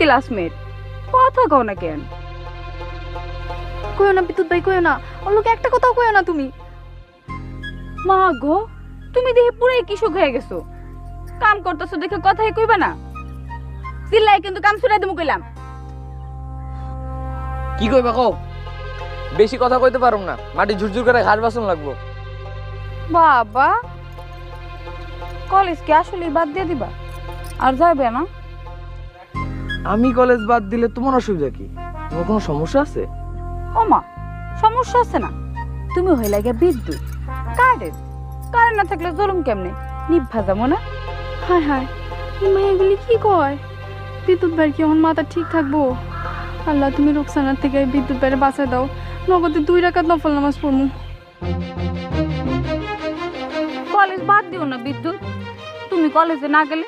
Classmate, কথা কও না কেন? কইও না বিদ্যুৎ ভাই, কইও না। ওর লোকে একটা কথাও কইও না তুমি। মা গো, তুমি দেখে পুরাই কিশোর হয়ে গেছো। কাম করতেছো দেখে কথাই কইবা না? চিল্লাই কিন্তু কাম ছুড়াই দেবো কইলাম। কি কইবা কও? বেশি কথা কইতে পারুম না, মাটি ঝুরঝুর করে ঘাস বাসন লাগবো। বাবা, কলেজ কি আসলেই বাদ দিয়ে দিবা? আর যাবে না? আমি কলেজ বাদ দিলে তোমার অসুবিধা কি? তোমার কোনো সমস্যা আছে? ও মা, সমস্যা আছে না? তুমি হইলা গিয়া বিদ্যুৎ, কারেন্ট। কারেন্ট না থাকলে জলুম কেমনে? নিভা যাবো না? হায় হায়, এই মেয়েগুলি কি কয়? বিদ্যুৎ ভাইয়ের কি এখন মাথা ঠিক থাকবো? আল্লাহ, তুমি রুকসানার থেকে বিদ্যুৎ ভাইয়ের বাঁচায় দাও। নগদে 2 রাকাত নফল নামাজ পড়মু। কলেজ বাদ দিও না বিদ্যুৎ। তুমি কলেজে না গেলে